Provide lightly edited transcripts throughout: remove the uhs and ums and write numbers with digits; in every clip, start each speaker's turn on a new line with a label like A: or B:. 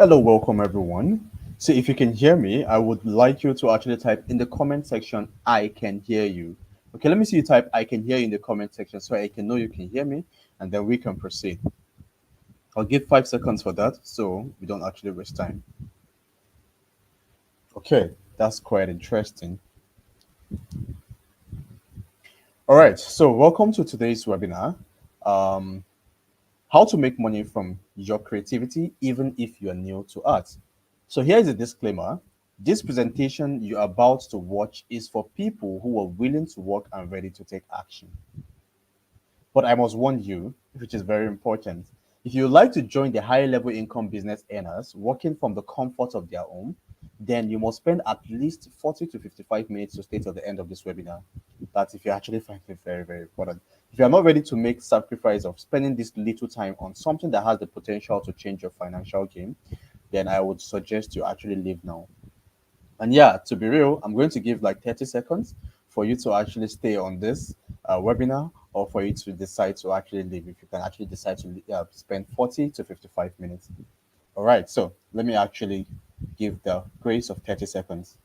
A: Hello, welcome everyone. So if you can hear me, I would like you to actually type in the comment section, I can hear you. Okay, let me see you type, I can hear you in the comment section so I can know you can hear me and then we can proceed. I'll give 5 seconds for that so we don't actually waste time. Okay, that's quite interesting. All right, so welcome to today's webinar. Um, how to make money from your creativity even if you are new to art. So here is a disclaimer. This presentation you're about to watch is for people who are willing to work and ready to take action. But I must warn you, which is very important, if you would like to join the high level income business earners working from the comfort of their home, then you must spend at least 40 to 55 minutes to stay till the end of this webinar. That's if you actually find it very, very important. If you are not ready to make sacrifice of spending this little time on something that has the potential to change your financial game, then I would suggest you actually leave now. And yeah, to be real, I'm going to give like 30 seconds for you to actually stay on this webinar or for you to decide to actually leave if you can actually decide to spend 40 to 55 minutes. All right, so let me actually give the grace of 30 seconds.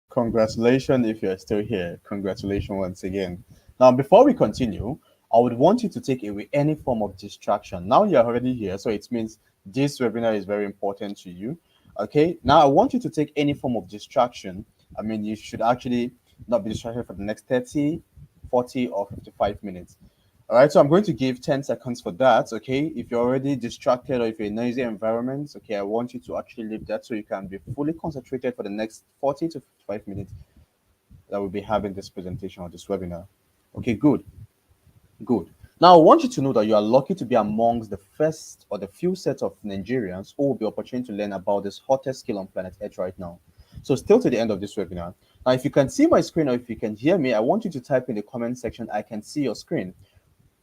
A: Congratulations if you're still here. Congratulations once again. Now, before we continue, I would want you to take away any form of distraction. Now you're already here, so it means this webinar is very important to you. Okay, now I want you to take any form of distraction. I mean, you should actually not be distracted for the next 30, 40, or 55 minutes. All right, so I'm going to give 10 seconds for that. Okay, if you're already distracted or if you're in a noisy environment, okay, I want you to actually leave that so you can be fully concentrated for the next 40 to 55 minutes that we'll be having this presentation or this webinar. Okay, good, good. Now, I want you to know that you are lucky to be amongst the first or the few sets of Nigerians who will be opportunity to learn about this hottest skill on planet Earth right now. So, still to the end of this webinar. Now, if you can see my screen or if you can hear me, I want you to type in the comment section, I can see your screen.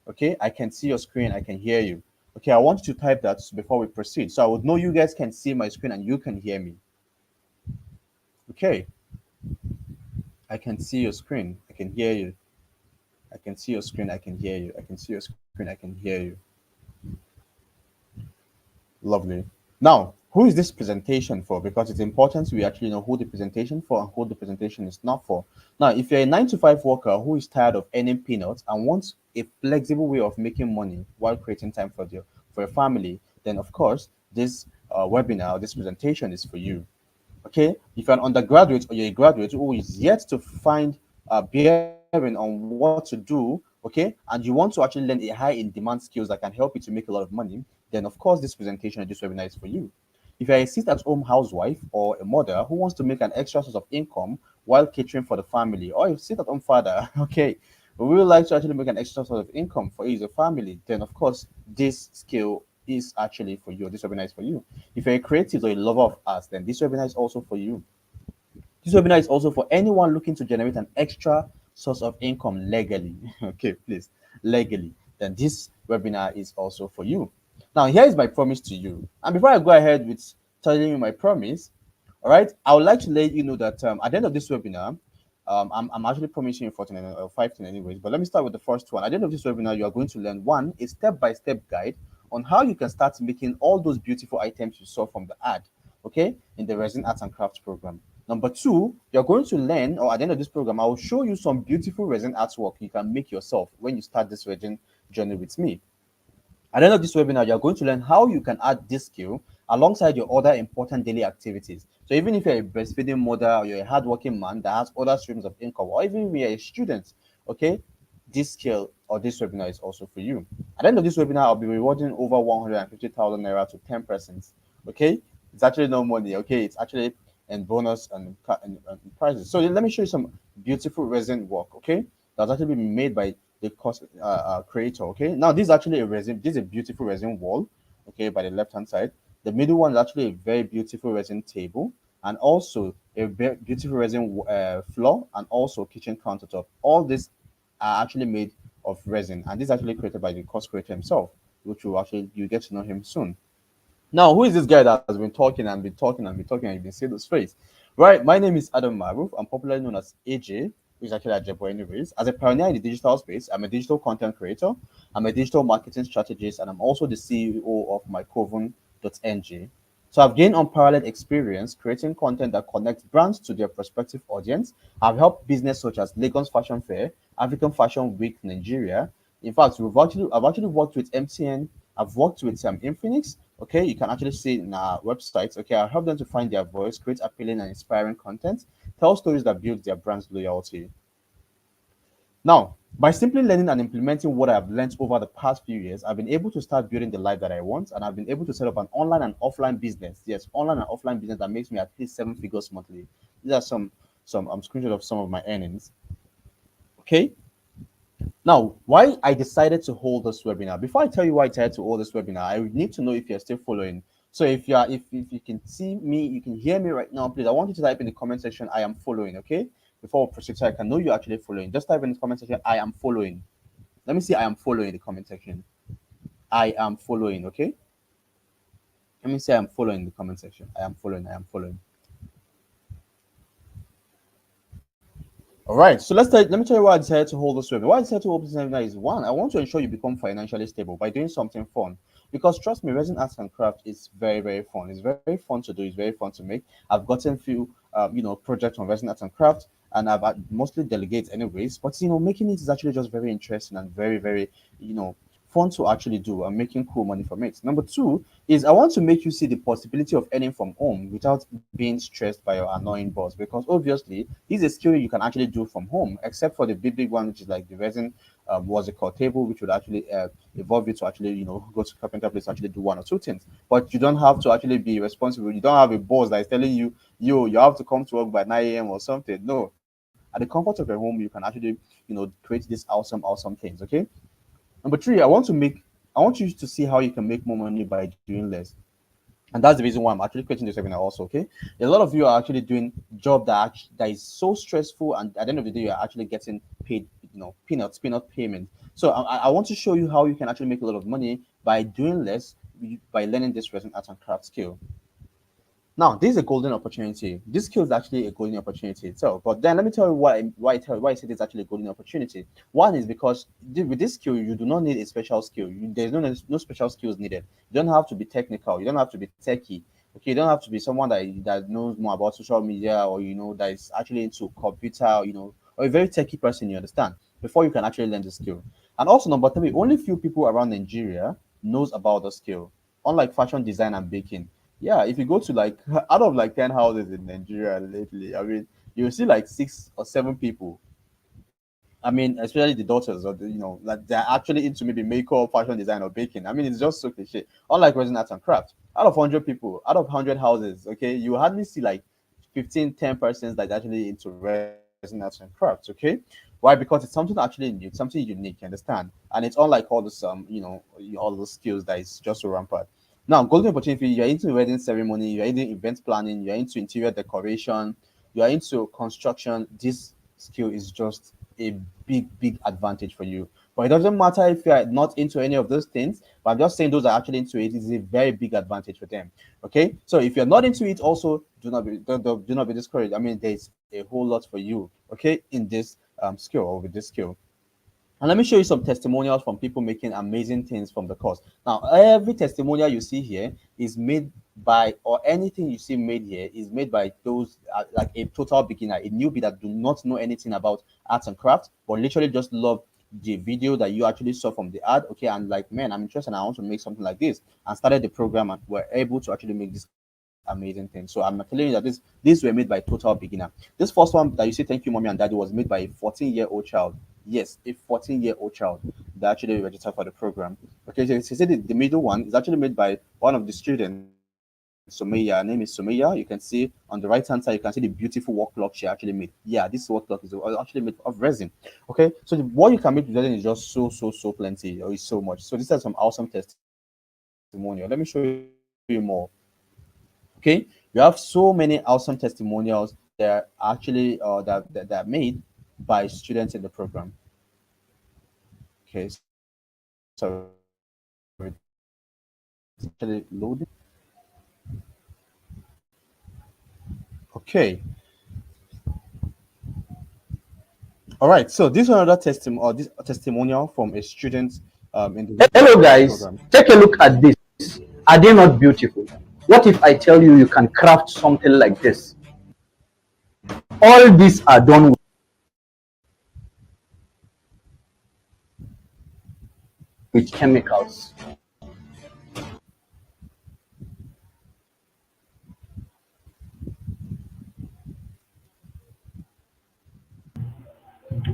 A: Okay, I can see your screen, I can hear you. Okay, I want you to type that before we proceed. So I would know you guys can see my screen and you can hear me. Okay, I can see your screen, I can hear you. I can see your screen, I can hear you. I can see your screen, I can hear you. Lovely. Now, who is this presentation for? Because it's important we actually know who the presentation for and who the presentation is not for. Now, if you're a 9 to 5 worker who is tired of earning peanuts and wants a flexible way of making money while creating time for your family, then of course this webinar, this presentation is for you. Okay, if you're an undergraduate or you're a graduate who is yet to find bearing on what to do, okay, and you want to actually learn a high in demand skills that can help you to make a lot of money, then of course this presentation or this webinar is for you. If you're a sit-at-home housewife or a mother who wants to make an extra source of income while catering for the family, or a sit-at-home father, okay, we would like to actually make an extra source of income for you as a family, then of course this skill is actually for you. This webinar is for you. If you're a creative or a lover of arts, then this webinar is also for you. This webinar is also for anyone looking to generate an extra source of income legally. Okay, please, legally. Then this webinar is also for you. Now, here is my promise to you. And before I go ahead with telling you my promise, all right, I would like to let you know that at the end of this webinar, I'm actually promising you 14 or 15 anyways, but let me start with the first one. At the end of this webinar, you are going to learn one, a step-by-step guide on how you can start making all those beautiful items you saw from the ad, okay, in the Resin Arts and Crafts program. Number two, you're going to learn, or at the end of this program, I will show you some beautiful resin artwork you can make yourself when you start this resin journey with me. At the end of this webinar, you're going to learn how you can add this skill alongside your other important daily activities. So even if you're a breastfeeding mother or you're a hardworking man that has other streams of income, or even if you're a student, okay, this skill or this webinar is also for you. At the end of this webinar, I'll be rewarding over 150,000 naira to 10 persons. Okay, it's actually no money. Okay, it's actually in bonus and prizes. So let me show you some beautiful resin work. Okay, that's actually been made by the course creator. Okay, now this is actually a resin. This is a beautiful resin wall. Okay, by the left hand side. The middle one is actually a very beautiful resin table, and also a very beautiful resin floor, and also kitchen countertop. All these are actually made of resin, and this is actually created by the course creator himself, which will actually you get to know him soon. Now, who is this guy that has been talking and been talking and been talking and you've been seeing this phrase? Right, my name is Adam Maruf. I'm popularly known as AJ, which is actually Ajebo anyways. As a pioneer in the digital space, I'm a digital content creator, I'm a digital marketing strategist, and I'm also the CEO of mycoven.ng. So I've gained unparalleled experience creating content that connects brands to their prospective audience. I've helped business such as Lagos Fashion Fair, African Fashion Week Nigeria. In fact, I've actually worked with MTN. I've worked with Infinix. Okay, you can actually see it in our website. Okay, I'll help them to find their voice, create appealing and inspiring content, tell stories that build their brand's loyalty. Now, by simply learning and implementing what I've learned over the past few years, I've been able to start building the life that I want, and I've been able to set up an online and offline business. Yes, online and offline business that makes me at least 7 figures monthly. These are some screenshots of some of my earnings. Okay, now, why I decided to hold this webinar. Before I tell you why I decided to hold this webinar, I need to know if you're still following. So if you can see me, you can hear me right now, please. I want you to type in the comment section, I am following, okay? Before we proceed, so I can know you're actually following. Just type in the comment section, I am following. Let me see, I am following in the comment section. I am following, okay? Let me say I'm following the comment section. I am following, I am following. All right, so let me tell you why I decided to hold this webinar. Why I decided to hold this webinar is one, I want to ensure you become financially stable by doing something fun. Because trust me, resin arts and craft is very, very fun. It's very fun to do. It's very fun to make. I've gotten few, projects on resin arts and craft, and I've mostly delegates anyways. But making it is actually just very interesting and very, very, fun to actually do and making cool money from it. Number two is I want to make you see the possibility of earning from home without being stressed by your annoying boss. Because obviously, this is a skill you can actually do from home, except for the big one, which is like the resin, what's it called, table, which would actually involve you to actually, go to carpenter place to actually do one or two things. But you don't have to actually be responsible. You don't have a boss that is telling you, you have to come to work by 9 a.m. or something. No. At the comfort of your home, you can actually, create these awesome things. Okay. Number three, I want you to see how you can make more money by doing less. And that's the reason why I'm actually creating this webinar also. Okay, a lot of you are actually doing job that is so stressful, and at the end of the day, you're actually getting paid, peanut payment. So I want to show you how you can actually make a lot of money by doing less, by learning this resin art and craft skill. Now, this is a golden opportunity. This skill is actually a golden opportunity itself. But then let me tell you why I say it's actually a golden opportunity. One is because with this skill, you do not need a special skill. There's no special skills needed. You don't have to be technical. You don't have to be techie. Okay, you don't have to be someone that knows more about social media, or that is actually into computer, or a very techie person. You understand before you can actually learn the skill. And also number three, only few people around Nigeria knows about the skill. Unlike fashion design and baking, yeah, if you go to like out of like 10 houses in Nigeria lately, I mean, you'll see like 6 or 7 people. I mean, especially the daughters, or like they're actually into maybe makeup, fashion design, or baking. I mean, it's just so cliche. Unlike resin arts and craft, out of 100 people, out of 100 houses, okay, you hardly see like 15, 10 persons like actually into resin arts and crafts. Okay, why? Because it's something actually new, it's something unique. You understand? And it's unlike all this all those skills that is just so rampant. Now, golden opportunity, you're into wedding ceremony, you're into event planning, you're into interior decoration, you're into construction. This skill is just a big advantage for you. But it doesn't matter if you're not into any of those things, but I'm just saying those are actually into it is a very big advantage for them. Okay, so if you're not into it, also do not be discouraged. I mean, there's a whole lot for you, okay, in this skill, or with this skill. And let me show you some testimonials from people making amazing things from the course. Now, every testimonial you see here is made by, or anything you see made here is made by those like a total beginner, a newbie that do not know anything about arts and crafts, but literally just love the video that you actually saw from the ad. Okay, and like, man, I'm interested. I want to make something like this, and started the program, and were able to actually make this amazing thing. So I'm telling you that these were made by total beginner. This first one that you see, thank you, mommy and daddy, was made by a 14-year-old child. Yes, a 14-year-old child that actually registered for the program. Okay, so you see the middle one is actually made by one of the students. Okay, Sumaya. Her name is Sumaya. You can see on the right hand side, you can see the beautiful work clock she actually made. Yeah, this work clock is actually made of resin. Okay, so what you can make with resin is just so plenty, or is so much. So these are some awesome testimonial. Let me show you more. Okay, we have so many awesome testimonials that are actually that are made by students in the program. Okay, sorry, it's actually loading. Okay, all right. So this is another this testimonial from a student in the Resin Art
B: Hello
A: Craft
B: guys,
A: program.
B: take a look at this. Are they not beautiful? What if I tell you you can craft something like this? All these are done with chemicals.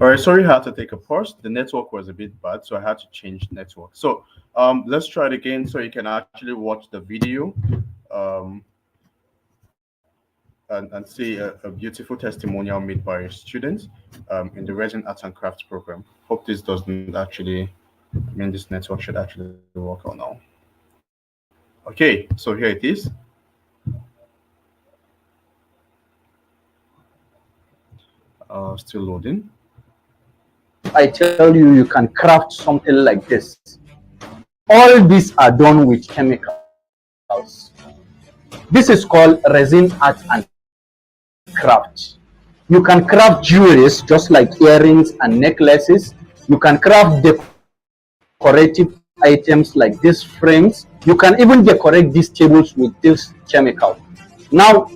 A: All right, sorry, I had to take a pause. The network was a bit bad, so I had to change network. So let's try it again so you can actually watch the video um, and see a beautiful testimonial made by a student in the Resin Arts and Crafts program. Hope this doesn't actually, I mean, this network should actually work out now. Okay, so here it is. Still loading.
B: I tell you you can craft something like this. All these are done with chemicals. This is called resin art and craft. You can craft jewelries just like earrings and necklaces. You can craft decorative items like these frames. You can even decorate these tables with this chemical. Now,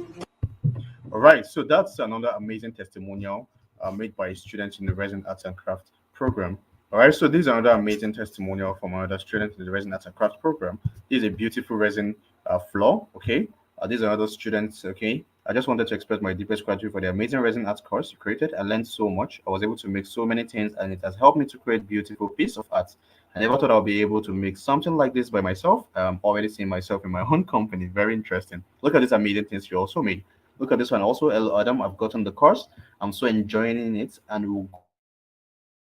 A: All right, so that's another amazing testimonial made by students in the Resin Arts and Craft program. All right, so this is another amazing testimonial from another student in the Resin Arts and Craft program. This is a beautiful resin floor. Okay, these are other students. Okay, I just wanted to express my deepest gratitude for the amazing resin arts course you created. I learned so much. I was able to make so many things, and it has helped me to create beautiful piece of art. I never thought I'll be able to make something like this by myself. I'm already seeing myself in my own company. Very interesting. Look at these amazing things you also made. Look at this one also, El Adam. I've gotten the course. I'm so enjoying it, and we'll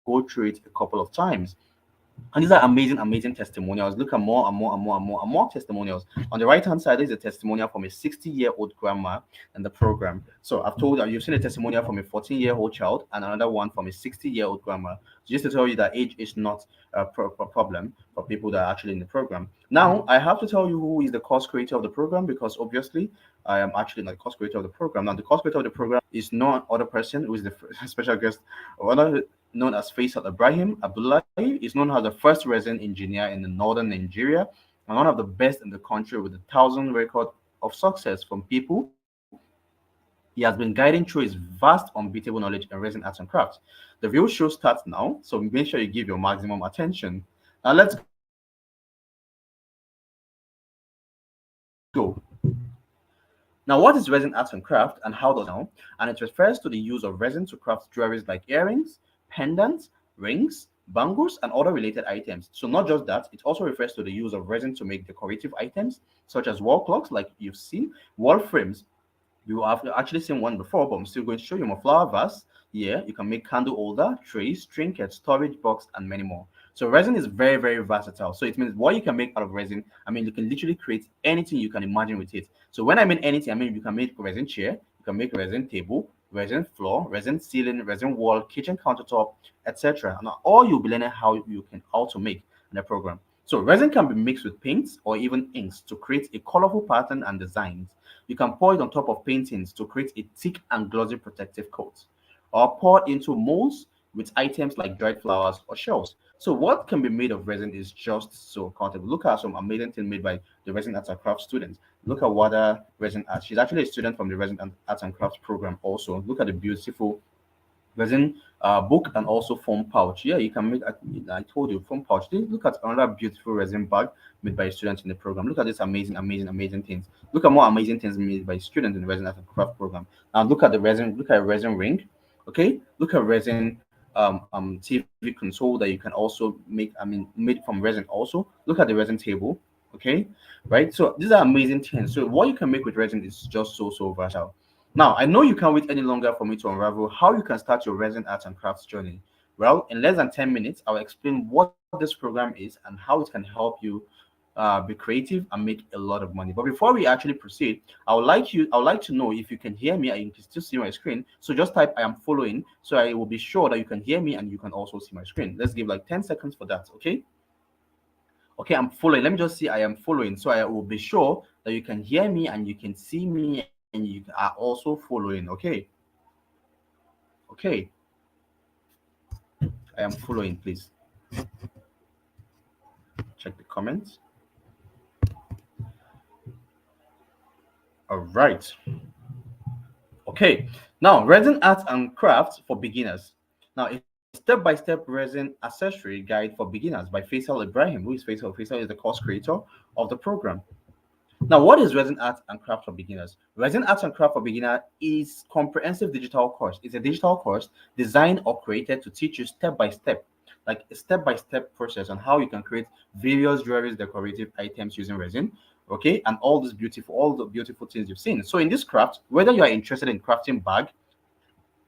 A: go through it a couple of times. And these are amazing testimonials. Look at more testimonials. On the right hand side, there's a testimonial from a 60-year-old grandma in the program. So I've told you, you've seen a testimonial from a 14-year-old child and another one from a 60-year-old grandma. Just to tell you that age is not a problem for people that are actually in the program. Now, I have to tell you who is the course creator of the program, because obviously I am actually not the course creator of the program. Now, the course creator of the program is no other person who is the special guest, or another known as Faisal Ibrahim Abdullahi, is known as the first resin engineer in the northern Nigeria and one of the best in the country with 1,000 record of success from people. He has been guiding through his vast, unbeatable knowledge in resin arts and crafts. The real show starts now, so make sure you give your maximum attention. Now let's go. Now, what is resin arts and craft and how does it work now? And it refers to the use of resin to craft jewelries like earrings, pendants, rings, bangles, and other related items. So not just that, it also refers to the use of resin to make decorative items such as wall clocks, like you've seen, wall frames. You have actually seen one before, but I'm still going to show you more flower vase. Yeah, you can make candle holder, trays, trinkets, storage box, and many more. So resin is very versatile. So it means what you can make out of resin. I mean, you can literally create anything you can imagine with it. So when I mean anything, I mean you can make resin chair, you can make resin table, resin floor, resin ceiling, resin wall, kitchen countertop, etc. And all you'll be learning how you can also make in the program. So resin can be mixed with paints or even inks to create a colorful pattern and designs. You can pour it on top of paintings to create a thick and glossy protective coat, or pour into molds with items like dried flowers or shells. So what can be made of resin is just so countable. Look at some amazing things made by the Resin Arts and Crafts students. Look at Wada Resin Arts. She's actually a student from the Resin Arts and Crafts program also. Look at the beautiful resin book and also foam pouch. Yeah, you can make, I told you, foam pouch. Look at another beautiful resin bag made by students in the program. Look at this amazing things. Look at more amazing things made by students in the resin art and craft program. Now look at the resin, look at resin ring. Okay, look at resin TV console that you can also make, I mean, made from resin also. Look at the resin table. Okay, right? So these are amazing things. So what you can make with resin is just so versatile. Now I know you can't wait any longer for me to unravel how you can start your resin arts and crafts journey. Well, in less than 10 minutes, I'll explain what this program is and how it can help you be creative and make a lot of money. But before we actually proceed, I would like to know if you can hear me and you can still see my screen. So just type I am following, so I will be sure that you can hear me and you can also see my screen. Let's give like 10 seconds for that. Okay. Okay, I'm following. Let me just see. I am following. So I will be sure that you can hear me and you can see me and you are also following. Okay. Okay. I am following, please. Check the comments. All right. Okay. Now, resin arts and crafts for beginners. Now, a step-by-step resin accessory guide for beginners by Faisal Ibrahim. Who is Faisal? Faisal is the course creator of the program. Now, what is Resin Art and Craft for Beginners? Resin Art and Craft for Beginner is comprehensive digital course. It's a digital course designed or created to teach you step by step, like a step by step process on how you can create various jewelry decorative items using resin. Okay, and all the beautiful things you've seen. So in this craft, whether you are interested in crafting bag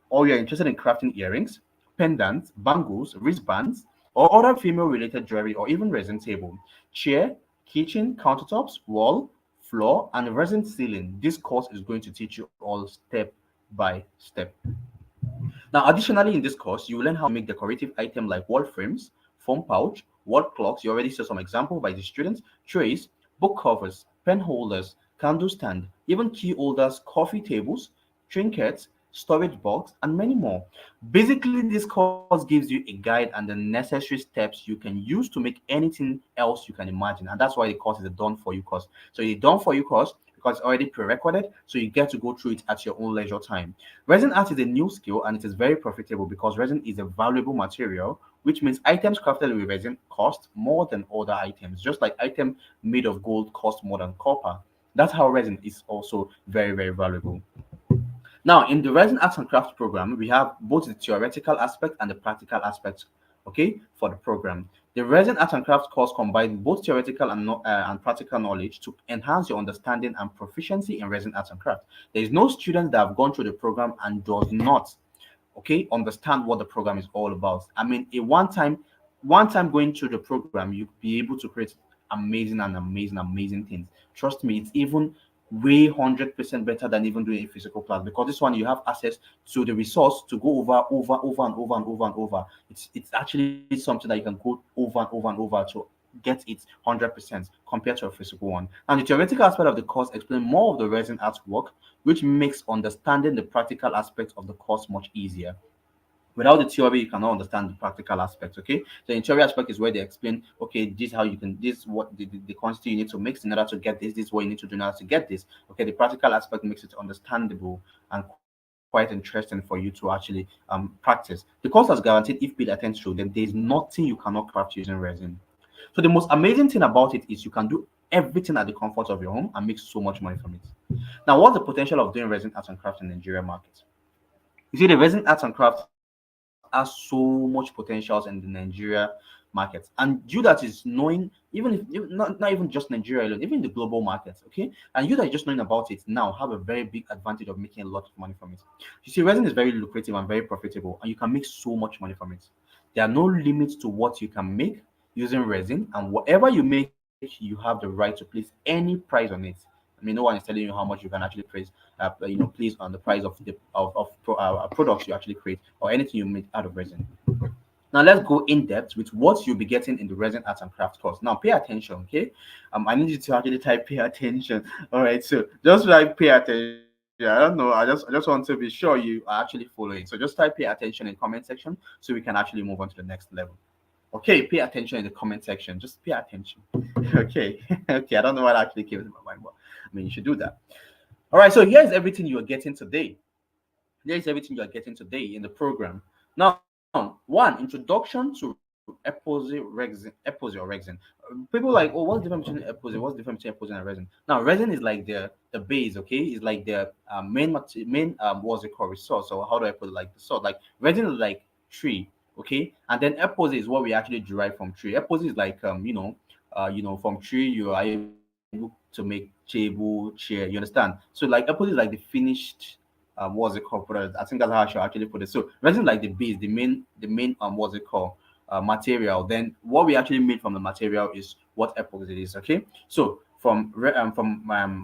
A: or you're interested in crafting earrings, pendants, bangles, wristbands, or other female related jewelry, or even resin table, chair, kitchen, countertops, wall, floor, and resin ceiling, this course is going to teach you all step by step. Now, additionally, in this course, you will learn how to make decorative items like wall frames, foam pouch, wall clocks. You already saw some example by the students, trays, book covers, pen holders, candle stand, even key holders, coffee tables, trinkets, storage box, and many more. Basically, this course gives you a guide and the necessary steps you can use to make anything else you can imagine. And that's why the course is a done for you course. So it's done for you course because it's already pre-recorded, so you get to go through it at your own leisure time. Resin art is a new skill and it is very profitable because resin is a valuable material, which means items crafted with resin cost more than other items, just like items made of gold cost more than copper. That's how resin is also very valuable. Now, in the Resin Arts and Crafts program, we have both the theoretical aspect and the practical aspect, okay, for the program. The Resin Arts and Crafts course combines both theoretical and practical knowledge to enhance your understanding and proficiency in resin arts and crafts. There is no student that have gone through the program and does not, okay, understand what the program is all about. I mean, a one time going through the program, you'll be able to create amazing things. Trust me, it's even way 100% better than even doing a physical class, because this one you have access to the resource to go over and over and over and over. It's actually something that you can go over and over to get it 100% compared to a physical one. And the theoretical aspect of the course explain more of the resin art work, which makes understanding the practical aspects of the course much easier. Without the theory, you cannot understand the practical aspects. Okay, so in theory aspect is where they explain, okay, this is how you can, this is what the quantity you need to mix in order to get this is what you need to do in order to get this. Okay, the practical aspect makes it understandable and quite interesting for you to actually practice. The course has guaranteed, if paid attention to, then there is nothing you cannot craft using resin. So the most amazing thing about it is you can do everything at the comfort of your home and make so much money from it. Now, what's the potential of doing resin arts and crafts in the Nigeria market? You see, the resin arts and crafts has so much potentials in the Nigeria market, and you that is knowing, not even just Nigeria alone, even the global market, okay, and you that is just knowing about it now have a very big advantage of making a lot of money from it. You see, resin is very lucrative and very profitable, and you can make so much money from it. There are no limits to what you can make using resin, and whatever you make, you have the right to place any price on it. I mean, no one is telling you how much you can actually place, place on the price of products you actually create or anything you make out of resin. Now let's go in depth with what you'll be getting in the resin art and craft course. Now pay attention, okay? I need you to actually type pay attention. All right, so just like pay attention. I don't know. I just want to be sure you are actually following. So just type pay attention in comment section so we can actually move on to the next level. Okay, pay attention in the comment section. Just pay attention. Okay. Okay. I don't know what actually came into my mind, but I mean you should do that. All right, so here's everything you are getting today. Here is everything you are getting today in the program. Now, one, introduction to epoxy or resin. People like, oh, what's the difference between epoxy? What's the difference between epoxy and resin? Now, resin is like the base, okay? It's like the main what's it called, resource, or how do I put it, like the source? Like resin is like tree, okay? And then epoxy is what we actually derive from tree. Epoxy is like from tree you are able to make table, chair. You understand? So like Apple is like the finished what's it called product. I think that's how I should actually put it. So resin is like the base, the main what's it called material. Then what we actually made from the material is what epoxy is. Okay, so from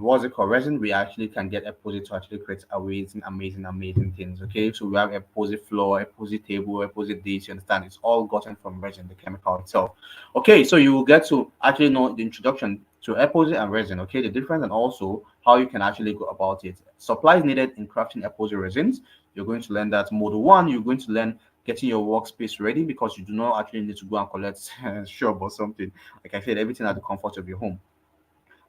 A: what's it called resin, we actually can get epoxy to actually create amazing things. Okay, so we have epoxy floor, epoxy table, epoxy this. You understand? It's all gotten from resin, the chemical itself. Okay, so you will get to actually know the introduction to epoxy and resin. Okay, the difference and also how you can actually go about it. Supplies needed in crafting epoxy resins. You're going to learn that. Model one, you're going to learn getting your workspace ready because you do not actually need to go and collect shop or something. Like I said, everything at the comfort of your home.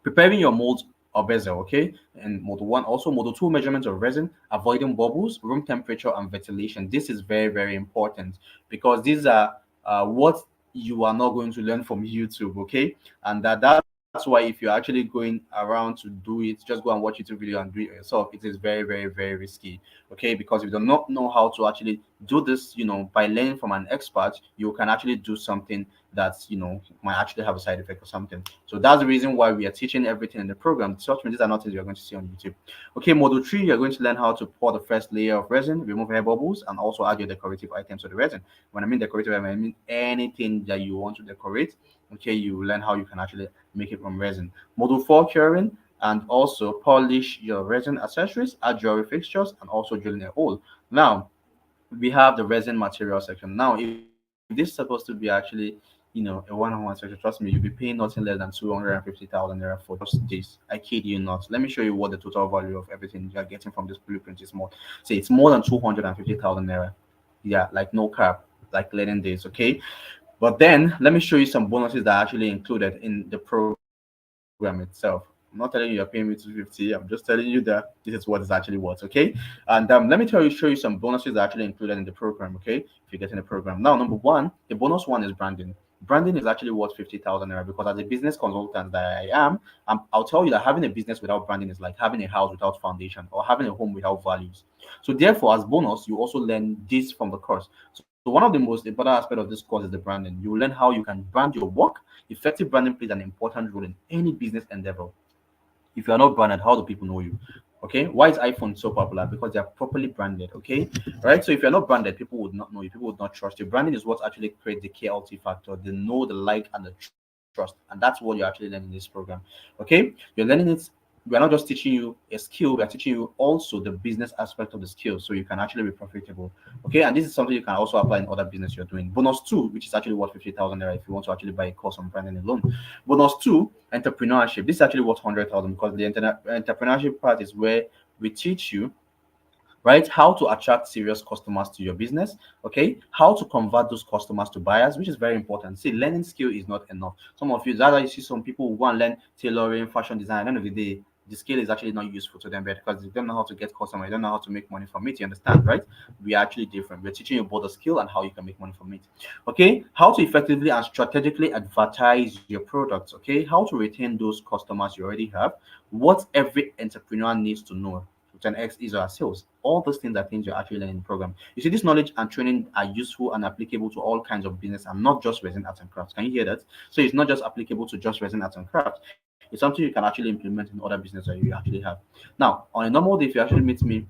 A: Preparing your mold or bezel, okay? And model one, also model two, measurements of resin, avoiding bubbles, room temperature, and ventilation. This is very important because these are what you are not going to learn from YouTube, okay? And that's why if you're actually going around to do it, just go and watch YouTube video and do it yourself. It is very risky, okay? Because if you do not know how to actually do this, by learning from an expert, you can actually do something that's might actually have a side effect or something. So that's the reason why we are teaching everything in the program. Trust me, these are not things you're going to see on YouTube. Okay, module three, you're going to learn how to pour the first layer of resin, remove air bubbles, and also add your decorative items to the resin. When I mean decorative item, I mean anything that you want to decorate. Okay, you learn how you can actually make it from resin. Module four, curing, and also polish your resin accessories, add jewelry fixtures, and also drilling a hole. Now, we have the resin material section. Now, if this is supposed to be actually, a one-on-one section, trust me, you'll be paying nothing less than 250,000 naira for just this. I kid you not. Let me show you what the total value of everything you're getting from this blueprint is more. Say it's more than 250,000 naira. Yeah, like no cap, like learning this, okay? But then let me show you some bonuses that are actually included in the program itself. I'm not telling you you're paying me 250. I'm just telling you that this is what is actually what, okay? And let me show you some bonuses that are actually included in the program, okay? If you're getting the program. Now, number one, the bonus one is branding. Branding is actually worth 50,000 naira because as a business consultant that I am, I'll tell you that having a business without branding is like having a house without foundation or having a home without values. So therefore, as bonus, you also learn this from the course. So one of the most important aspects of this course is the branding. You will learn how you can brand your work. Effective branding plays an important role in any business endeavor. If you are not branded, how do people know you? Okay, why is iPhone so popular? Because they are properly branded. Okay, right. So if you're not branded, people would not know you. People would not trust you. Branding is what actually creates the KLT factor, the know, the like, and the trust, and that's what you're actually learning in this program. Okay, you're learning it. We are not just teaching you a skill, we are teaching you also the business aspect of the skill so you can actually be profitable. Okay, and this is something you can also apply in other business you're doing. Bonus two, which is actually worth 50,000 naira if you want to actually buy a course on branding alone. Bonus two, entrepreneurship. This is actually worth 100,000 because the entrepreneurship part is where we teach you, right, how to attract serious customers to your business. Okay, how to convert those customers to buyers, which is very important. See, learning skill is not enough. Some of you, that's why you see some people who want to learn tailoring, fashion design. At the end of the day, the skill is actually not useful to them because they don't know how to get customers, they don't know how to make money from it. You understand, right? We are actually different. We're teaching you both the skill and how you can make money from it. Okay, how to effectively and strategically advertise your products. Okay, how to retain those customers you already have, what every entrepreneur needs to know to 10x is our sales. All those things are things you're actually learning in the program. You see, this knowledge and training are useful and applicable to all kinds of business and not just resin arts and crafts. Can you hear that? So it's not just applicable to just resin arts and crafts. It's something you can actually implement in other business that you actually have. Now, on a normal day, if you actually meet me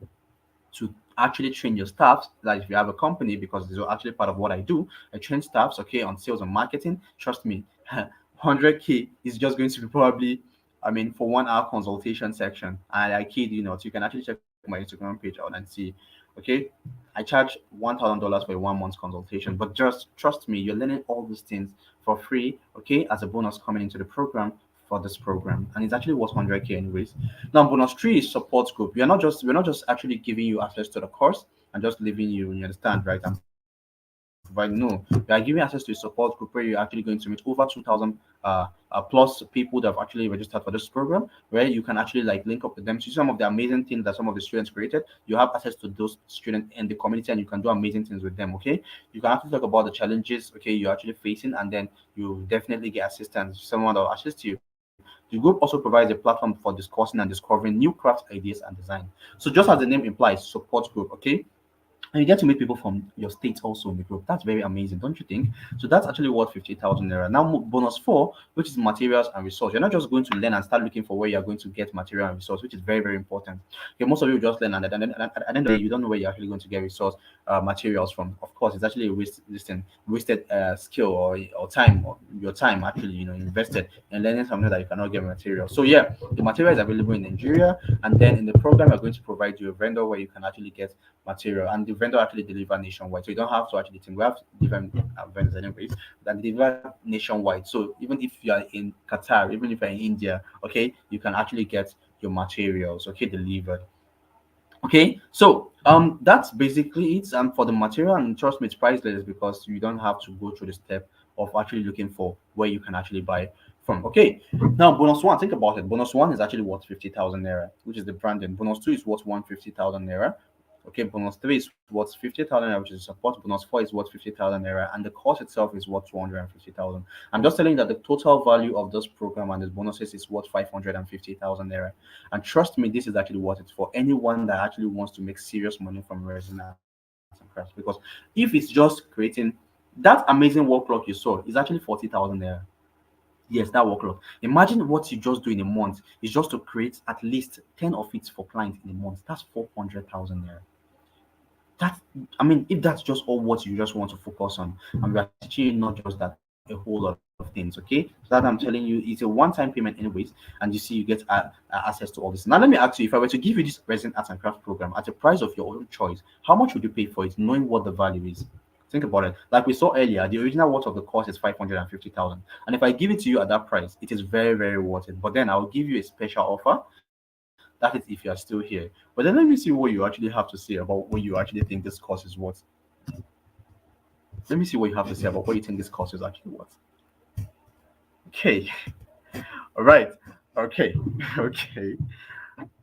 A: to actually train your staffs, like if you have a company, because this is actually part of what I do, I train staffs, okay, on sales and marketing. Trust me, 100K is just going to be probably, I mean, for 1 hour consultation section. And I kid you not, you can actually check my Instagram page out and see. Okay, I charge $1,000 for a 1 month consultation, but just trust me, you're learning all these things for free. Okay, as a bonus coming into the program for this program, and it's actually worth 100K anyways. Now, bonus three is support group. We're not just actually giving you access to the course and just leaving you. You understand, right? And provide no, we are giving access to a support group where you're actually going to meet over 2,000 plus people that have actually registered for this program, where you can actually like link up with them, see some of the amazing things that some of the students created. You have access to those students in the community, and you can do amazing things with them. Okay, you can actually talk about the challenges, okay, you're actually facing, and then you definitely get assistance, someone that will assist you. The group also provides a platform for discussing and discovering new craft ideas and design. So just as the name implies, support group, okay, and you get to meet people from your state also in the group. That's very amazing, don't you think? So that's actually worth 50,000 naira. Now, bonus four, which is materials and resource. You're not just going to learn and start looking for where you're going to get material and resource, which is very, very important. Okay, most of you just learn, and then at the end of the day, you don't know where you're actually going to get resource materials from. Of course, it's actually a wasted skill or time, or your time actually, invested in learning something that you cannot get material. So yeah, the material is available in Nigeria, and then in the program, we're going to provide you a vendor where you can actually get material, and the vendor actually deliver nationwide, so you don't have to actually think. We have different vendors anyways that deliver nationwide. So even if you are in Qatar, even if you're in India, okay, you can actually get your materials, okay, delivered. Okay, so that's basically it. For the material, and trust me, it's priceless because you don't have to go through the step of actually looking for where you can actually buy from. Okay, now bonus one, think about it. Bonus one is actually worth 50,000 naira, which is the branding. Bonus two is worth 150,000 naira. Okay, bonus three is worth 50,000 naira, which is support. Bonus four is worth 50,000 naira, and the course itself is worth 250,000. I'm just telling you that the total value of this program and the bonuses is worth 550,000 naira. And trust me, this is actually worth it for anyone that actually wants to make serious money from resin arts and crafts. Because if it's just creating that amazing wall clock you saw, is actually 40,000 naira. Yes, that wall clock. Imagine what you just do in a month is just to create at least 10 of it for clients in a month. That's 400,000 naira. That, I mean, if that's just all what you just want to focus on, and we are teaching you not just that, a whole lot of things, okay? So that I'm telling you, it's a one-time payment anyways, and you see you get access to all this. Now let me ask you, if I were to give you this resin arts and craft program at a price of your own choice, how much would you pay for it, knowing what the value is? Think about it. Like we saw earlier, the original worth of the course is 550,000, and if I give it to you at that price, it is very, very worth it. But then I'll give you a special offer. That is, if you are still here. But then let me see what you actually have to say about what you actually think this course is worth. Let me see what you have to say about what you think this course is actually worth. Okay. All right. Okay. Okay.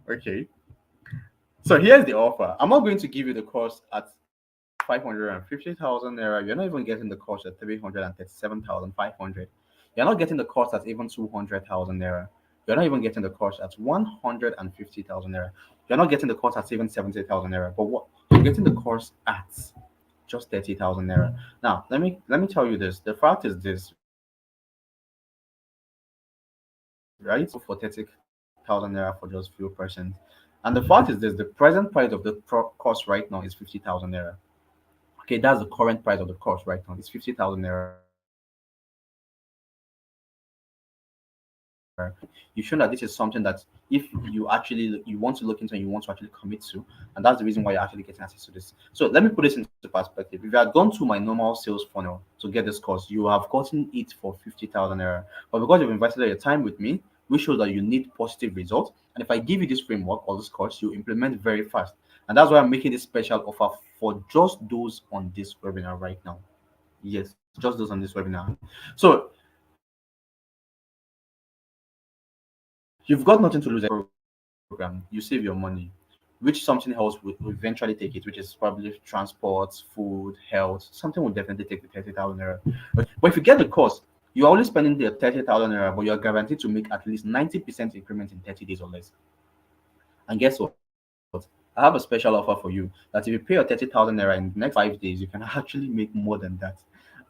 A: Okay. So here's the offer. I'm not going to give you the course at 550,000 naira. You're not even getting the course at 337,500. You're not getting the course at even 200,000 naira. You're not even getting the course at 150,000 naira. You're not getting the course at even 70,000 naira. But what you're getting the course at just 30,000 naira. Now, let me tell you this. The fact is this, right? For 30,000 naira for just few persons. And the fact is this, the present price of the course right now is 50,000 naira. Okay, that's the current price of the course right now. It's 50,000 naira. You've shown that this is something that if you actually you want to look into and you want to actually commit to, and that's the reason why you're actually getting access to this. So let me put this into perspective. If you had gone to my normal sales funnel to get this course, you have gotten it for 50,000 naira. But because you've invested your time with me, which shows that you need positive results, and if I give you this framework or this course, you implement very fast. And that's why I'm making this special offer for just those on this webinar right now. Yes, just those on this webinar. So you've got nothing to lose anyway. You've got nothing to lose anyway. You get this program, you save your money. Which something else will eventually take it, which is probably transport, food, health. Something will definitely take the 30,000 naira. Okay. But if you get the course, you're only spending the 30,000 naira, but you're guaranteed to make at least 90% increment in 30 days or less. And guess what? I have a special offer for you that if you pay your 30,000 naira in the next 5 days, you can actually make more than that.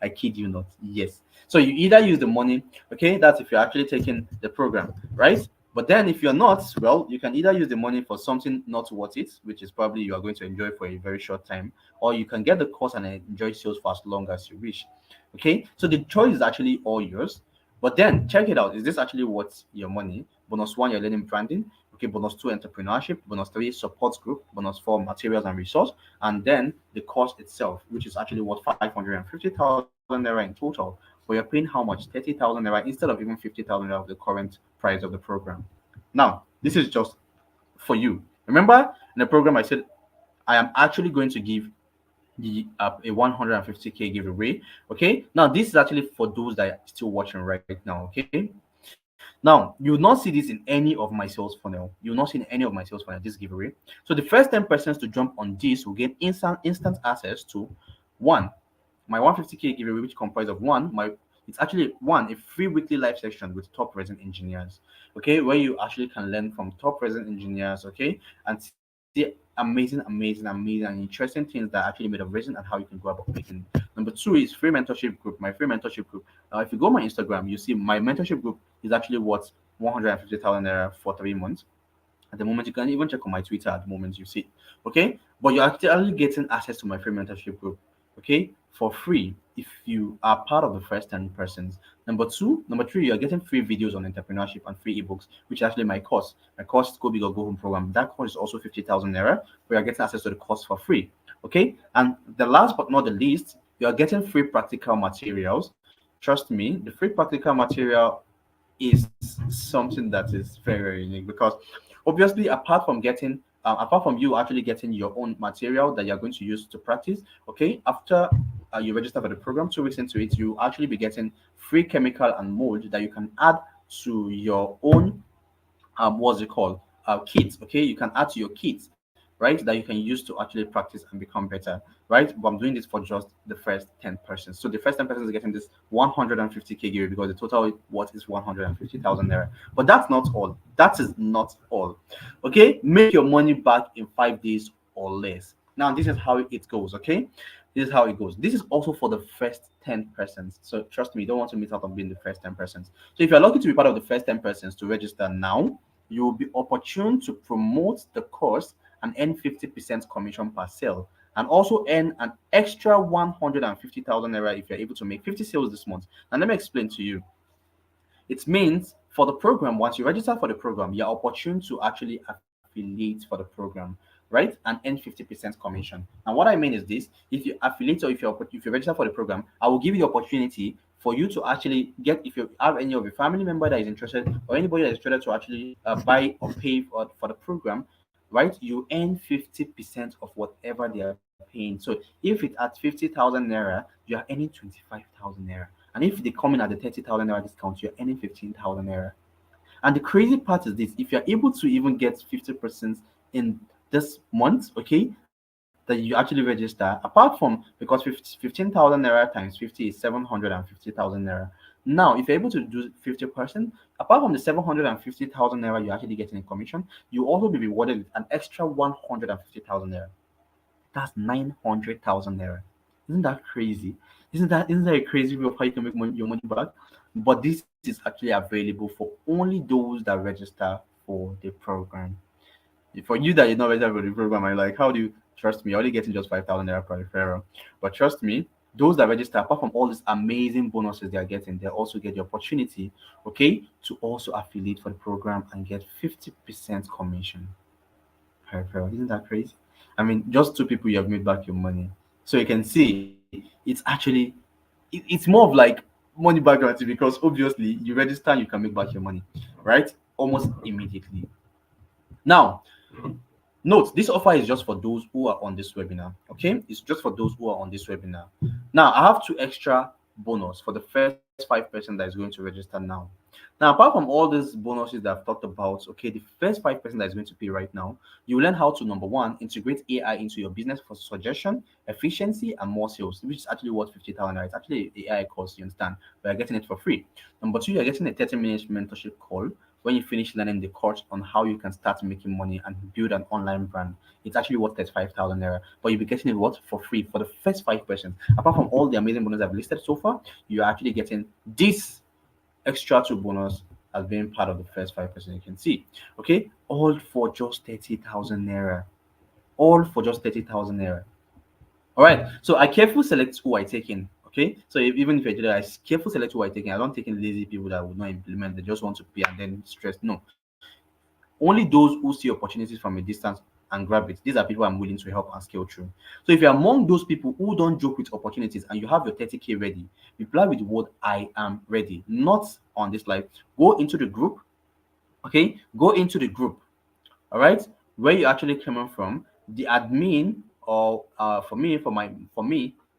A: I kid you not. Yes. So you either use the money, okay? That's if you're actually taking the program, right? But then if you're not, well, you can either use the money for something not worth it, which is probably you are going to enjoy for a very short time, or you can get the course and enjoy sales for as long as you wish. Okay? So the choice is actually all yours. But then check it out. Is this actually worth your money? Bonus one, you're learning branding. Okay, bonus two, entrepreneurship. Bonus three, support group. Bonus four, materials and resource. And then the course itself, which is actually worth 550,000 naira in total. But you're paying how much? 30,000 naira instead of even 50,000 naira of the current price of the program. Now, this is just for you. Remember in the program I said I am actually going to give a 150K giveaway. Okay, now this is actually for those that are still watching right now. Okay, now you will not see this in any of my sales funnel. You will not see in any of my sales funnel this giveaway. So the first 10 persons to jump on this will gain instant access to one, my 150K giveaway, which comprised of one, my it's actually one, a free weekly live session with top resin engineers. Okay, where you actually can learn from top resin engineers, okay, and see amazing and interesting things that are actually made of resin and how you can go about making it. Number two is free mentorship group. My free mentorship group. If you go on my Instagram, you see my mentorship group is actually worth 150,000 naira for 3 months. At the moment, you can even check on my Twitter at the moment you see. Okay, but you're actually getting access to my free mentorship group. Okay, for free if you are part of the first 10 persons. Number three, you're getting free videos on entrepreneurship and free ebooks, which is actually my course. My course, Go Big or Go Home program. That course is also 50,000 naira, but you're getting access to the course for free. Okay, and the last but not the least, you're getting free practical materials. Trust me, the free practical material is something that is very, very unique because obviously apart from you actually getting your own material that you're going to use to practice, okay, after you register for the program, 2 weeks into it, you actually be getting free chemical and mold that you can add to your own what's it called kits. Okay, you can add to your kits, right, that you can use to actually practice and become better, right? But I'm doing this for just the first 10 persons. So the first 10 persons is getting this 150k giveaway because the total what is 150,000 naira. But that's not all. That is not all. Okay, make your money back in 5 days or less. Now this is how it goes. Okay, this is how it goes. This is also for the first 10 persons. So trust me, you don't want to miss out on being the first 10 persons. So if you're lucky to be part of the first 10 persons to register now, you will be opportune to promote the course and earn 50% commission per sale, and also earn an extra 150,000 naira if you're able to make 50 sales this month. And let me explain to you. It means for the program, once you register for the program, you're opportune to actually affiliate for the program, right? And earn 50% commission. And what I mean is this: if you affiliate or if you register for the program, I will give you the opportunity for you to actually get, if you have any of your family member that is interested or anybody that is interested to actually buy or pay for the program, right? You earn 50% of whatever they are paying. So if it's at 50,000 naira, you are earning 25,000 naira. And if they come in at the 30,000 naira discount, you're earning 15,000 naira. And the crazy part is this: if you're able to even get 50% in this month, okay, that you actually register, apart from, because 15,000 naira times 50 is 750,000 naira. Now, if you're able to do 50%, apart from the 750,000 naira you're actually getting in commission, you also be rewarded with an extra 150,000 naira. That's 900,000 naira. Isn't that crazy? Isn't that a crazy way of how you can make your money back? But this is actually available for only those that register for the program. For you that you're not registered for the program, I'm like, how do you trust me? You're only getting just 5,000 naira per referral. But trust me, those that register, apart from all these amazing bonuses they are getting, they also get the opportunity, okay, to also affiliate for the program and get 50% commission per referral. Isn't that crazy? I mean, just two people you have made back your money. So you can see it's actually it's more of like money back guarantee because obviously you register and you can make back your money, right? Almost immediately. Now, note, this offer is just for those who are on this webinar. Okay, it's just for those who are on this webinar. Now, I have two extra bonus for the first 5% that is going to register now. Now, apart from all these bonuses that I've talked about, okay, the first 5% that is going to pay right now, you learn how to, number one, integrate AI into your business for suggestion, efficiency, and more sales, which is actually worth 50,000. It's actually the AI course, you understand, but you're getting it for free. Number two, you're getting a 30-minute mentorship call when you finish learning the course on how you can start making money and build an online brand. It's actually worth 35,000 naira, but you'll be getting it what for free for the first 5%. Apart from all the amazing bonuses I've listed so far, you're actually getting this extra two bonus as being part of the first 5%. You can see, okay, all for just 30,000 naira. All for just 30,000 naira. All right. So I carefully select who I take in. Okay. So even if I do that, I carefully select who I take in. I don't take in lazy people that will not implement. They just want to pay and then stress. No. Only those who see opportunities from a distance and grab it. These are people I'm willing to help and scale through. So if you're among those people who don't joke with opportunities and you have your 30k ready, reply with what I am ready. Not on this live. Go into the group. Okay. Go into the group. All right, where you actually coming from, the admin, or for me,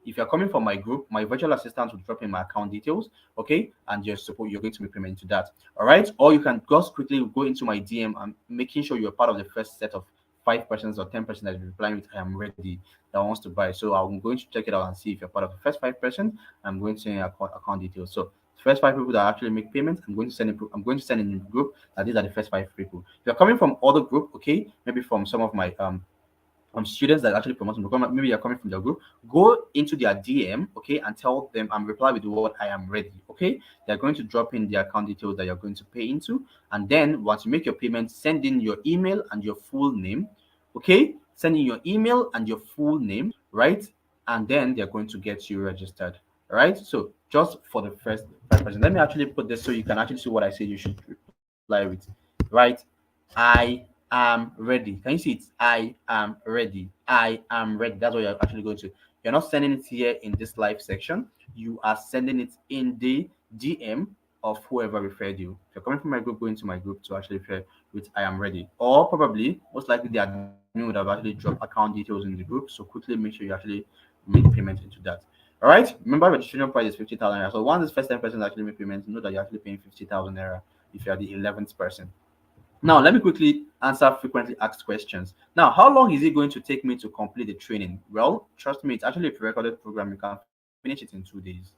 A: if you're coming from my group, my virtual assistant will drop in my account details, okay, and you're going to be payment to that. All right, or you can just quickly go into my DM and making sure you're part of the first set of 5% or 10% that is replying with I am ready that wants to buy. So I'm going to check it out and see if you're part of the first 5%. I'm going to send you account details. So first 5 people that actually make payments, I'm going to send in the group that these are the first 5 people. If you're coming from other group, okay, maybe from some of my students that actually promoting the program, maybe you're coming from their group, go into their DM, okay, and tell them and reply with the word I am ready. Okay, they're going to drop in the account details that you're going to pay into, and then once you make your payment, send in your email and your full name. Okay, send in your email and your full name, right? And then they're going to get you registered. All right. So just for the first 5%, let me actually put this so you can actually see what I say you should reply with. Right? I am ready. Can you see it? I am ready. I am ready. That's what you're actually going to. You're not sending it here in this live section. You are sending it in the DM of whoever referred you. If you're coming from my group, go into my group to actually refer with I am ready. Or probably, most likely, the admin would have actually dropped account details in the group. So quickly make sure you actually make payment into that. All right. Remember, registration price is 50,000 naira. So once this first time person actually make payment, know that you're actually paying 50,000 naira if you are the 11th person. Now, let me quickly answer frequently asked questions. Now, how long is it going to take me to complete the training? Well, trust me, it's actually a pre-recorded program. You can finish it in 2 days.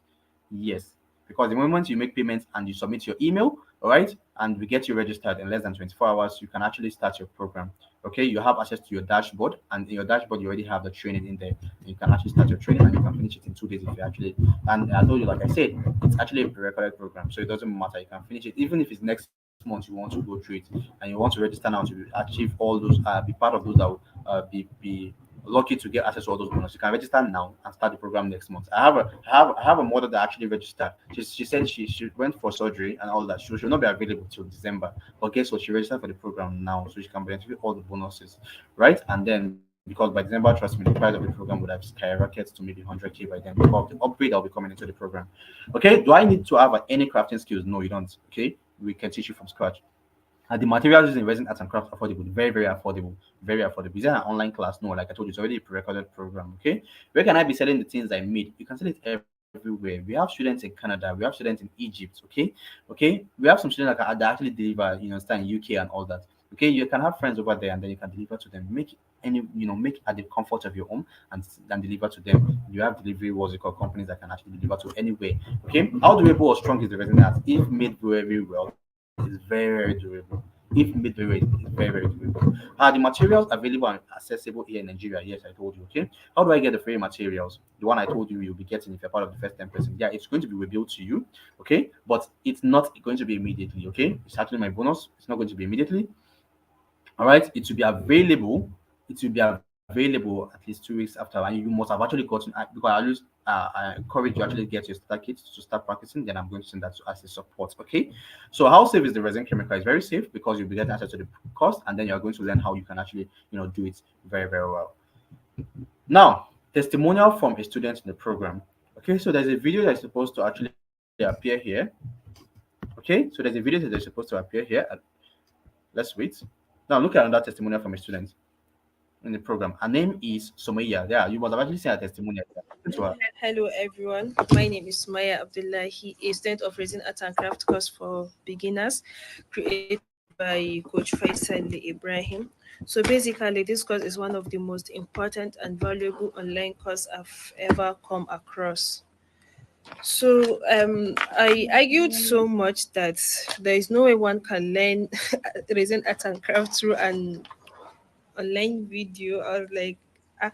A: Yes, because the moment you make payments and you submit your email, all right, and we get you registered in less than 24 hours, you can actually start your program. Okay, you have access to your dashboard, and in your dashboard, you already have the training in there. You can actually start your training and you can finish it in 2 days if you actually. And I told you, like I said, it's actually a pre-recorded program, so it doesn't matter. You can finish it even if it's next month you want to go through it and you want to register now to achieve all those, be part of those that will be lucky to get access to all those bonus. You can register now and start the program next month. I have a mother that actually registered. She said she went for surgery and all that. She should not be available till December. But guess what? She registered for the program now, so she can benefit all the bonuses, right? And then because by December, trust me, the price of the program would have skyrocketed to maybe 100K by then because of the upgrade that will be coming into the program. Okay, do I need to have any crafting skills? No, you don't. Okay, we can teach you from scratch. And the materials used in Resin Arts and Crafts affordable, very, very affordable, very affordable. Is it an online class? No, like I told you, it's already a pre-recorded program. Okay, where can I be selling the things I made? You can sell it everywhere. We have students in Canada, we have students in Egypt. Okay, we have some students that actually deliver, stay in UK and all that. Okay, you can have friends over there, and then you can deliver to them. Make at the comfort of your home and deliver to them. You have delivery, what's it called, companies that can actually deliver to anywhere. Okay, how durable or strong is the resin art? If made very well, it's very, very durable. If made very well, it's very, very durable. Are the materials available and accessible here in Nigeria? Yes, I told you. Okay, how do I get the free materials? The one I told you you'll be getting if you're part of the first 10%. Yeah, it's going to be revealed to you. Okay, but it's not going to be immediately. Okay, it's actually my bonus. It's not going to be immediately. All right, it will be available. It will be available at least 2 weeks after, and you must have actually gotten because I encourage you actually get your starter kit to start practicing. Then I'm going to send that to as a support. Okay, so how safe is the resin chemical? It's very safe because you'll be getting access to the cost, and then you're going to learn how you can actually do it very, very well. Now, testimonial from a student in the program. Okay, so there's a video that's supposed to actually appear here. Okay, so there's a video that's supposed to appear here. Let's wait. Now look at another testimonial from a student in the program. Her name is Somaya. Yeah, you must have actually seen her testimonial. Listen to her.
C: Hello everyone, my name is Sumaya Abdullahi, a student of Resin Art and Craft course for beginners created by Coach Faisal Ibrahim. So basically, this course is one of the most important and valuable online course I've ever come across. So I argued so much that there is no way one can learn Resin Art and Craft through an online video or like uh,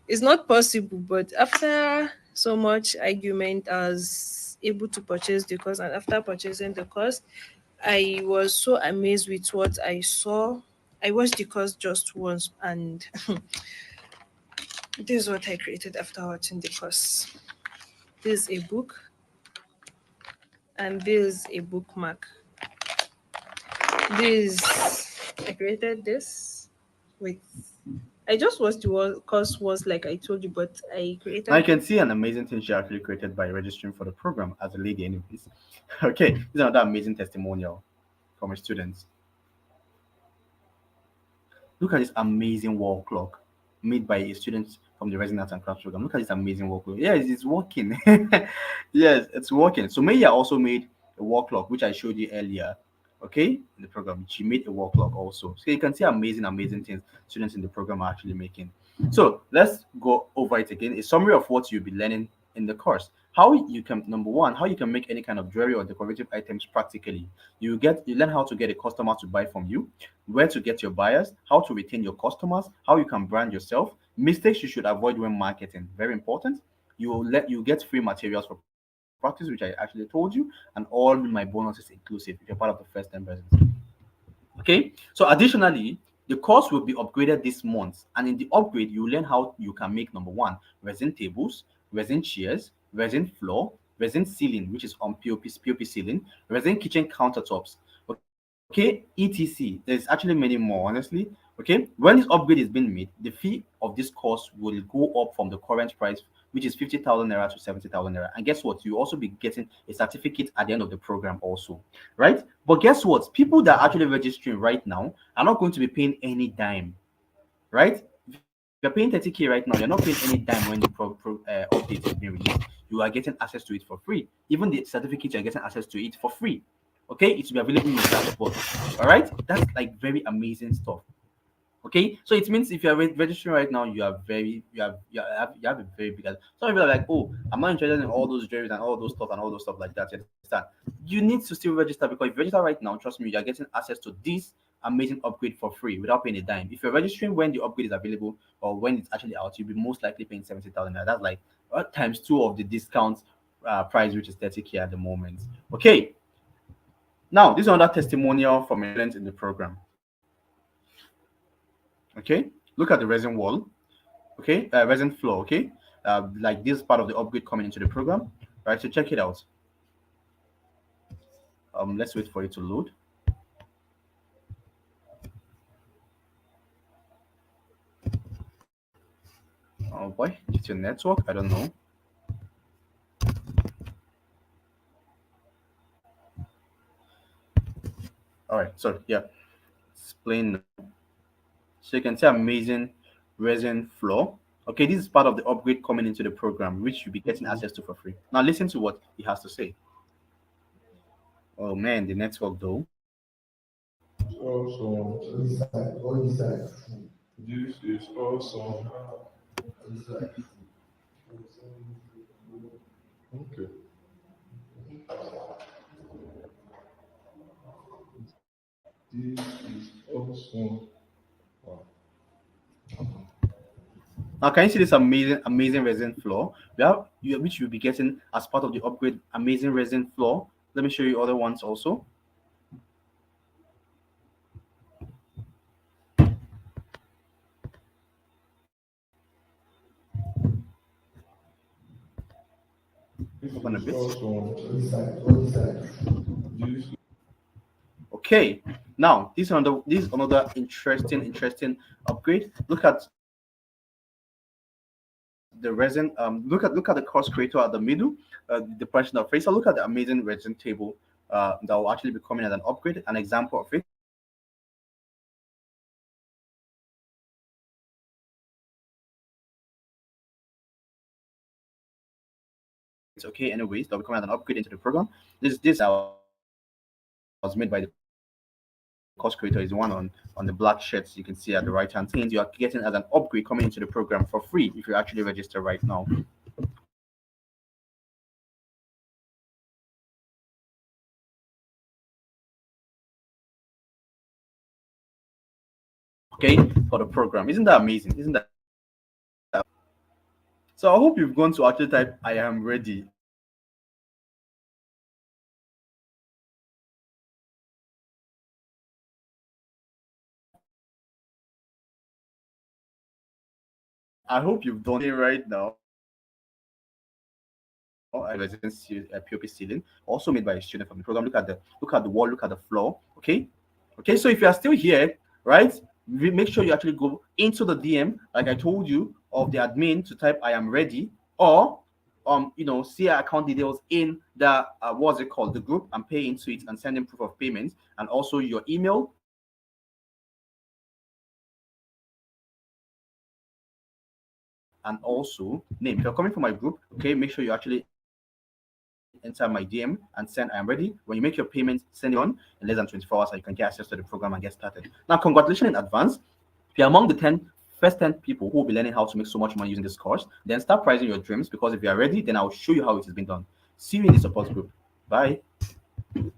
C: it's not possible. But after so much argument, I was able to purchase the course, and after purchasing the course, I was so amazed with what I saw. I watched the course just once, and this is what I created after watching the course. This is a book, and this is a bookmark. This I created this with. I just watched the course once, like I told you, but I
A: Now you
C: created.
A: can see an amazing thing she actually created by registering for the program as a lady, anyways. Okay, this is another amazing testimonial from a student. Look at this amazing wall clock made by a student from the Resin Art and Crafts program. Look at this amazing wall clock. Yes, it's working. Yes, it's working. So Maya also made a wall clock, which I showed you earlier. Okay, in the program, she made a wall clock also. So you can see amazing, amazing things students in the program are actually making. So let's go over it again. A summary of what you'll be learning in the course. how you can, number one, how you can make any kind of jewelry or decorative items practically. You learn how to get a customer to buy from you, where to get your buyers, how to retain your customers, how you can brand yourself, mistakes you should avoid when marketing, very important. You get free materials for practice, which I actually told you, and all my bonuses inclusive if you're part of the first 10 persons. Okay, so additionally, the course will be upgraded this month, and in the upgrade, you learn how you can make, number one, resin tables, resin chairs, resin floor, resin ceiling, which is on POP ceiling, resin kitchen countertops. Okay, etc. There's actually many more, honestly. Okay, when this upgrade is being made, the fee of this course will go up from the current price, which is 50,000 naira to 70,000 naira. And guess what? You also be getting a certificate at the end of the program, also, right? But guess what? People that are actually registering right now are not going to be paying any dime, right? If you're paying 30K right now, you're not paying any dime when the update is being released. You are getting access to it for free. Even the certificate, you're getting access to it for free. Okay, it will be available in your dashboard. All right, that's like very amazing stuff. Okay, so it means if you are registering right now, you are very, you have a very big. Some people are like, oh, I'm not interested in all those jewelries and all those stuff like that. You understand? You need to still register, because if you register right now, trust me, you are getting access to this amazing upgrade for free without paying a dime. If you're registering when the upgrade is available or when it's actually out, you'll be most likely paying 70,000. That's like times two of the discount price, which is 30K at the moment. Okay, now this is another testimonial from a student in the program. Okay, look at the resin wall. Okay, resin floor. Okay, like this part of the upgrade coming into the program. Right, so check it out. Let's wait for it to load. Oh boy, it's your network. I don't know. All right, so yeah, it's playing now. So you can see amazing resin floor. Okay, this is part of the upgrade coming into the program, which you'll be getting access to for free. Now listen to what he has to say. Oh man, the network though.
D: Awesome. This is awesome. Okay. This is awesome. Wow.
A: Now, can you see this amazing resin floor? Which you'll be getting as part of the upgrade. Amazing resin floor. Let me show you other ones also.
D: This
A: Open a
D: is
A: bit.
D: awesome. This
A: Okay. Now, this is another interesting upgrade. Look at the resin. Look at the course creator at the middle. The person of face. So look at the amazing resin table. That will actually be coming as an upgrade. An example of it. It's okay. Anyways, that will come as an upgrade into the program. This was made by the course creator, is the one on the black shirts you can see at the right hand thing. You are getting as an upgrade coming into the program for free if you actually register right now. Okay, for the program. Isn't that amazing? Isn't that? So I hope you've gone to actually type I am ready. I hope you've done it right now. Resin POP ceiling, also made by a student from the program. Look at the wall, look at the floor. Okay, okay. So if you are still here, right, make sure you actually go into the DM, like I told you, of the admin to type I am ready, or see our account details in the what's it called, the group, and pay into it and send in proof of payment, and also your email. And also name. If you're coming from my group, okay, make sure you actually enter my DM and send I am ready. When you make your payment, send it on in less than 24 hours, so you can get access to the program and get started. Now, congratulations in advance. If you're among the 10 first 10 people who will be learning how to make so much money using this course. Then start pricing your dreams, because if you are ready, then I'll show you how it is being done. See you in the support group. Bye.